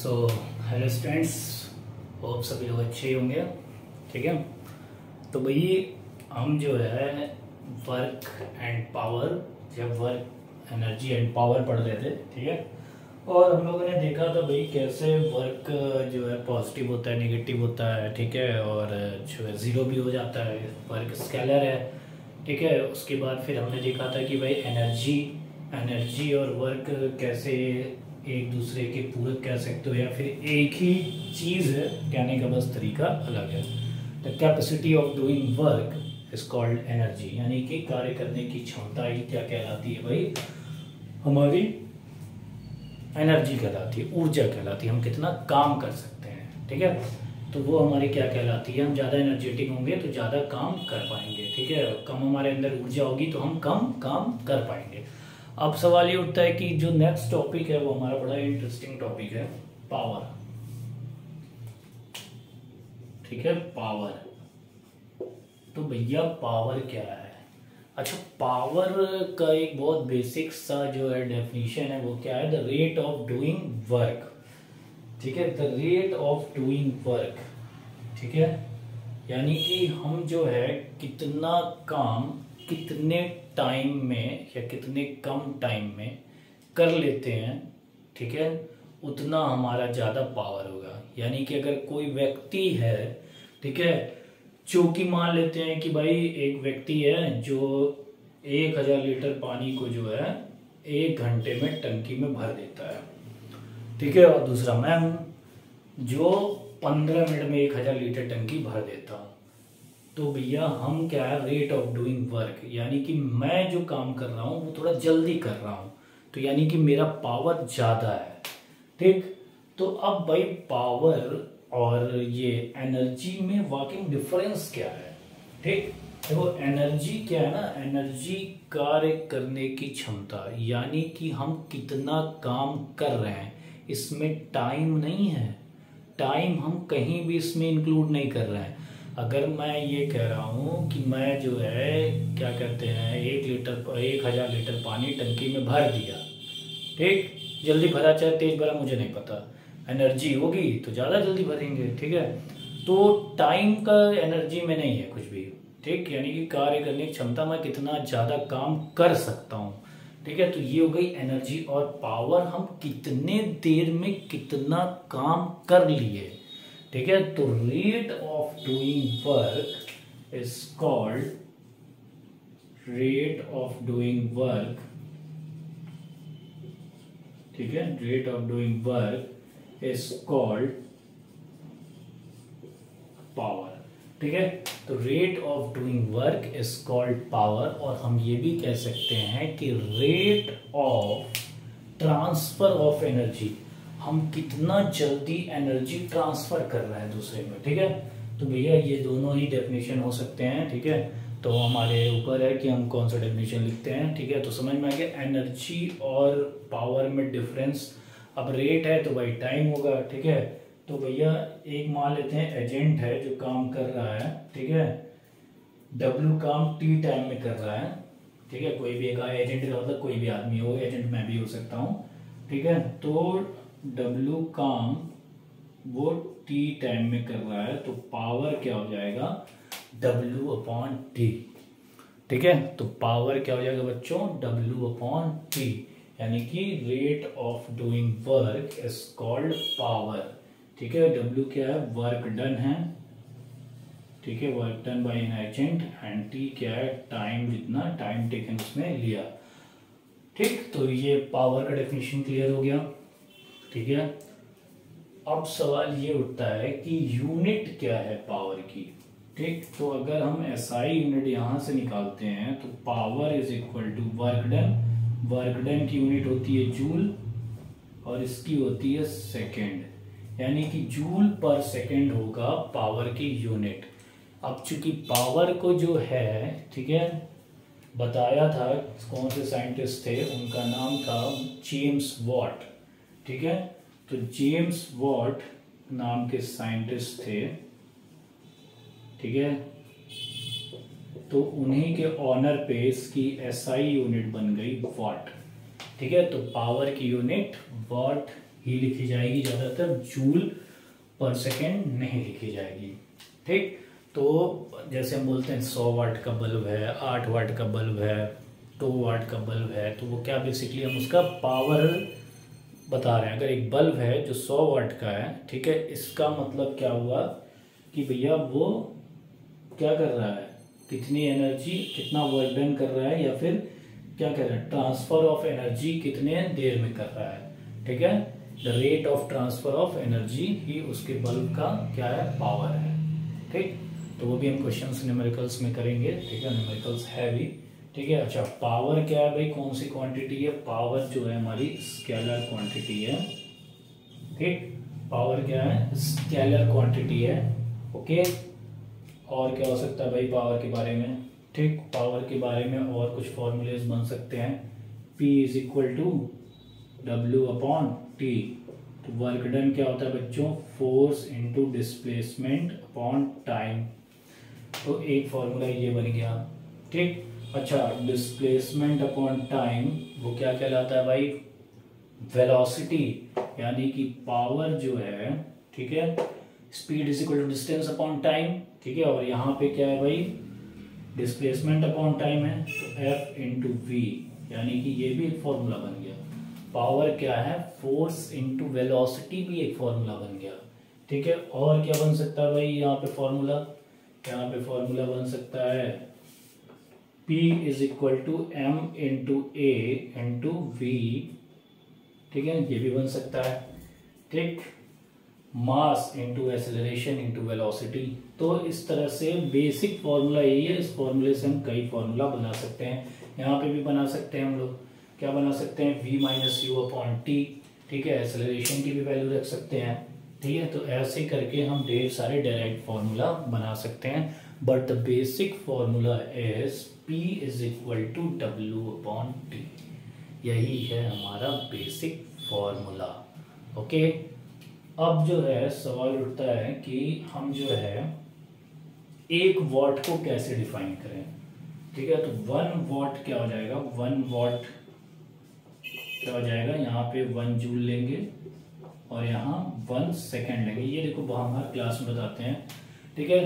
So hello students, hope सभी लोग अच्छे ही होंगे। ठीक है, तो भाई हम जो है वर्क एंड पावर या वर्क एनर्जी एंड पावर पढ़ रहे थे। ठीक है, और हम लोगों ने देखा था भाई कैसे वर्क जो है पॉजिटिव होता है, नेगेटिव होता है। ठीक है, और जो है ज़ीरो भी हो जाता है, वर्क स्केलर है। ठीक है, उसके बाद फिर हमने देखा था कि भाई एनर्जी और वर्क कैसे एक दूसरे के पूरक कह सकते हो या फिर एक ही चीज़ है, कहने का बस तरीका अलग है। The capacity of doing work is called energy, यानी कि कार्य करने की क्षमता ही क्या कहलाती है भाई? हमारी एनर्जी कहलाती है, ऊर्जा कहलाती है। हम कितना काम कर सकते हैं। ठीक है, तो वो हमारी क्या कहलाती है? हम ज़्यादा एनर्जेटिक होंगे तो ज़्यादा काम कर पाएंगे। ठीक है, कम हमारे अंदर ऊर्जा होगी तो हम कम काम कर पाएंगे। अब सवाल ये उठता है कि जो नेक्स्ट टॉपिक है वो हमारा बड़ा इंटरेस्टिंग टॉपिक है, पावर। ठीक है, पावर। तो भैया पावर क्या है? अच्छा, पावर का एक बहुत बेसिक सा जो है डेफिनेशन है वो क्या है? The rate of doing work. ठीक है, the rate of doing work. ठीक है, यानी कि हम जो है कितना काम कितने टाइम में या कितने कम टाइम में कर लेते हैं। ठीक है, उतना हमारा ज़्यादा पावर होगा। यानी कि अगर कोई व्यक्ति है, ठीक है, जो कि मान लेते हैं कि भाई एक व्यक्ति है जो 1000 लीटर पानी को जो है 1 घंटे में टंकी में भर देता है। ठीक है, और दूसरा मैं हूं जो 15 मिनट में 1000 लीटर टंकी भर देता हूं। तो भैया हम क्या है? रेट ऑफ डूइंग वर्क, यानी कि मैं जो काम कर रहा हूँ वो थोड़ा जल्दी कर रहा हूँ, तो यानी कि मेरा पावर ज़्यादा है। ठीक, तो अब भाई पावर और ये एनर्जी में वर्किंग डिफरेंस क्या है? ठीक, देखो एनर्जी क्या है ना, एनर्जी कार्य करने की क्षमता, यानी कि हम कितना काम कर रहे हैं। इसमें टाइम नहीं है, टाइम हम कहीं भी इसमें इंक्लूड नहीं कर रहे हैं। अगर मैं ये कह रहा हूँ कि मैं जो है क्या कहते हैं 1000 लीटर पानी टंकी में भर दिया। ठीक, जल्दी भरा चाहे तेज भरा मुझे नहीं पता, एनर्जी होगी तो ज़्यादा जल्दी भरेंगे। ठीक है, तो टाइम का एनर्जी में नहीं है कुछ भी। ठीक, यानी कि कार्य करने की क्षमता, मैं कितना ज़्यादा काम कर सकता हूँ। ठीक है, तो ये हो गई एनर्जी। और पावर, हम कितने देर में कितना काम कर लिए। ठीक है, तो rate of doing work is called rate of doing work. ठीक है, rate of doing work is called power. ठीक है, तो rate of doing work is called power. और हम ये भी कह सकते हैं कि rate of transfer of energy, हम कितना जल्दी एनर्जी ट्रांसफर कर रहे हैं दूसरे में। ठीक है, तो भैया ये दोनों ही डेफिनेशन हो सकते हैं। ठीक है, तो हमारे ऊपर है कि हम कौन सा डेफिनेशन लिखते हैं। ठीक है, तो समझ में आ गया एनर्जी और पावर में डिफरेंस। अब रेट है तो भाई टाइम होगा। ठीक है, तो भैया एक मान लेते हैं एजेंट है जो काम कर रहा है। ठीक है, डब्ल्यू काम टी टाइम में कर रहा है। ठीक है, कोई भी एक एजेंट का मतलब कोई भी आदमी हो, एजेंट मैं भी हो सकता हूँ। ठीक है, तो डब्ल्यू काम वो टी टाइम में कर रहा है, तो पावर क्या हो जाएगा? W upon T. ठीक है, तो पावर क्या हो जाएगा बच्चों? डब्ल्यू अपॉन टी, यानी कि rate of doing work is called power. ठीक है, डब्ल्यू क्या है? वर्क डन है। ठीक है, work done by an agent. And T क्या है? टाइम, जितना टाइम टेकन उसमें लिया। ठीक, तो ये पावर का डेफिनेशन क्लियर हो गया। ठीक है, अब सवाल ये उठता है कि यूनिट क्या है पावर की। ठीक, तो अगर हम एसआई यूनिट यहां से निकालते हैं तो power is equal to work done. Work done की यूनिट होती है जूल और इसकी होती है सेकेंड, यानी कि जूल पर सेकेंड होगा पावर की यूनिट। अब चूंकि पावर को जो है, ठीक है, बताया था कौन से साइंटिस्ट थे, उनका नाम था जेम्स वॉट। ठीक है, तो जेम्स वॉट नाम के साइंटिस्ट थे। ठीक है, तो उन्हीं के ऑनर पे इसकी एसआई यूनिट बन गई वॉट। ठीक है, तो पावर की यूनिट वॉट ही लिखी जाएगी ज़्यादातर, जूल पर सेकेंड नहीं लिखी जाएगी। ठीक, तो जैसे हम बोलते हैं 100 वाट का बल्ब है, 8 वाट का बल्ब है, 2 वाट का बल्ब है, तो वो क्या बेसिकली हम उसका पावर बता रहे हैं। अगर एक बल्ब है जो 100 वाट का है, ठीक है, इसका मतलब क्या हुआ कि भैया वो क्या कर रहा है, कितनी एनर्जी, कितना वर्क डन कर रहा है, या फिर क्या कर रहा है, ट्रांसफर ऑफ एनर्जी कितने देर में कर रहा है। ठीक है, the rate of transfer of energy ही उसके बल्ब का क्या है, पावर है। ठीक, तो वो भी हम क्वेश्चंस न्यूमेरिकल्स में करेंगे। ठीक है, न्यूमेरिकल्स है भी। ठीक है, अच्छा पावर क्या है भाई, कौन सी क्वांटिटी है, पावर जो है हमारी स्केलर क्वांटिटी है। ठीक, पावर क्या है, स्केलर क्वांटिटी है। ओके, और क्या हो सकता है भाई पावर के बारे में। ठीक, पावर के बारे में और कुछ फॉर्मूलेज बन सकते हैं। P is equal to W upon T. तो वर्क डन क्या होता है बच्चों, force into displacement upon time. तो एक फॉर्मूला ये बन गया। ठीक, अच्छा डिस्प्लेसमेंट अपॉन टाइम वो क्या कहलाता है भाई, वेलोसिटी, यानी कि पावर जो है, ठीक है, speed is equal to distance upon time. ठीक है, और यहाँ पे क्या है भाई, डिस्प्लेसमेंट अपॉन टाइम है, तो F इंटू वी, यानी कि ये भी एक फॉर्मूला बन गया। पावर क्या है, फोर्स इंटू वेलोसिटी भी एक फॉर्मूला बन गया। ठीक है, और क्या बन सकता है भाई यहाँ पे फॉर्मूला, यहाँ पे फॉर्मूला बन सकता है P is equal to M into A into V. ठीक है, ये भी बन सकता है। ठीक, mass into acceleration into velocity. तो इस तरह से बेसिक फॉर्मूला यही है। इस फॉर्मूले से हम कई फॉर्मूला बना सकते हैं। यहाँ पे भी बना सकते हैं हम लोग, क्या बना सकते हैं, v minus you upon T. ठीक है, एक्सेलरेशन की भी वैल्यू रख सकते हैं। ठीक है, तो ऐसे करके हम ढेर सारे डायरेक्ट फॉर्मूला बना सकते हैं। But the basic formula is p is equal to w upon T. यही है हमारा बेसिक फॉर्मूला। ओके, अब जो है सवाल उठता है कि हम जो है 1 वॉट को कैसे डिफाइन करें। ठीक है, तो 1 वॉट क्या हो जाएगा, 1 वॉट क्या हो जाएगा, यहाँ पे 1 जूल लेंगे और यहाँ 1 सेकेंड लेंगे। ये देखो हम हर क्लास में बताते हैं। ठीक है,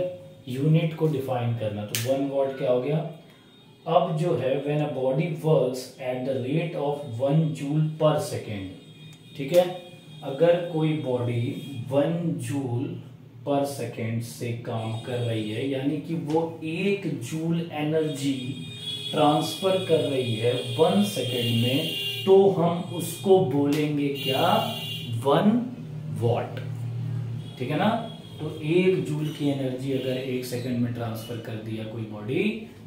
यूनिट को डिफाइन करना, तो 1 वॉट क्या हो गया। अब जो है when a body works at the rate of 1 joule per second. ठीक है, अगर कोई बॉडी 1 जूल पर सेकेंड से काम कर रही है, यानी कि वो 1 जूल एनर्जी ट्रांसफर कर रही है 1 सेकेंड में, तो हम उसको बोलेंगे क्या, 1 वॉट। ठीक है ना, तो 1 जूल की एनर्जी अगर 1 सेकेंड में ट्रांसफर कर दिया कोई बॉडी,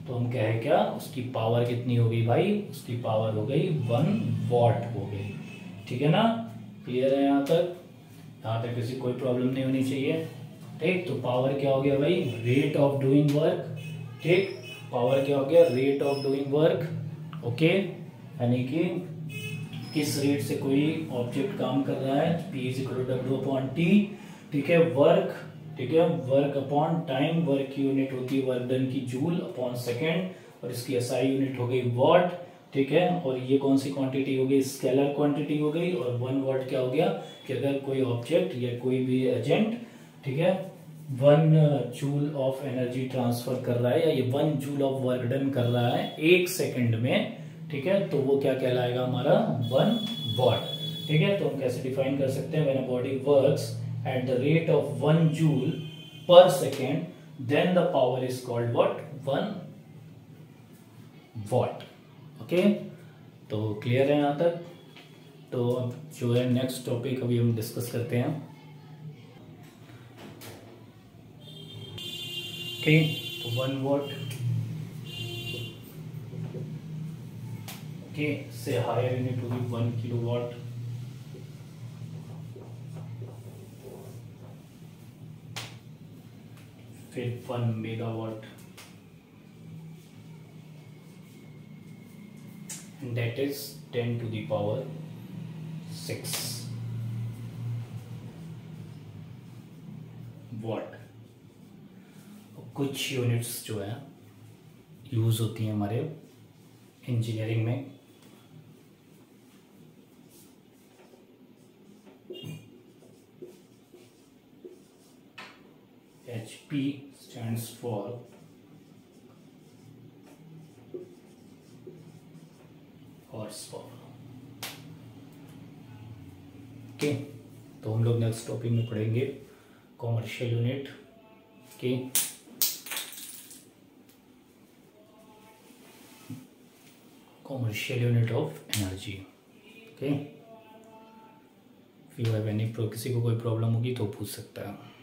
तो हम कहे क्या, उसकी पावर कितनी हो गई भाई, उसकी पावर हो गई 1 वॉट हो गई। ठीक है ना, क्लियर है यहाँ तक, यहाँ तक किसी कोई प्रॉब्लम नहीं होनी चाहिए। ठीक, तो पावर क्या हो गया भाई, रेट ऑफ डूइंग वर्क। ठीक, पावर क्या हो गया, rate of doing work. Okay, यानी कि किस रेट से कोई ऑब्जेक्ट काम कर रहा है, P is equal to W upon T. ठीक है, वर्क, ठीक है, वर्क अपॉन टाइम, वर्क की यूनिट होती है वर्क डन की जूल अपॉन सेकेंड, और इसकी SI यूनिट हो गई वॉट। ठीक है, और ये कौन सी क्वांटिटी हो गई, स्केलर क्वांटिटी हो गई। और 1 वॉट क्या हो गया कि अगर कोई ऑब्जेक्ट या कोई भी एजेंट, ठीक है, 1 जूल ऑफ एनर्जी ट्रांसफर कर रहा है, या ये 1 जूल ऑफ वर्क डन कर रहा है 1 सेकेंड में, ठीक है, तो वो क्या कहलाएगा हमारा 1 वॉट। ठीक है, तो हम कैसे डिफाइन कर सकते हैं, when a body works at the rate of 1 joule per second, then the power is called what, 1 watt. Okay, तो क्लियर है यहाँ तक। तो अब जो है नेक्स्ट टॉपिक अभी हम डिस्कस करते हैं। ओके, तो 1 वॉट, ओके, से हायर यूनिट होगी 1 किलोवाट। फिर 1 megawatt, and that is 10 to the power 6 what. कुछ यूनिट्स जो है यूज होती हैं हमारे इंजीनियरिंग में, HP stands for horse power. Okay, तो हम लोग नेक्स्ट टॉपिक में पढ़ेंगे कॉमर्शियल यूनिट के commercial unit of energy. Okay, if you have any किसी को कोई प्रॉब्लम होगी तो पूछ सकता है।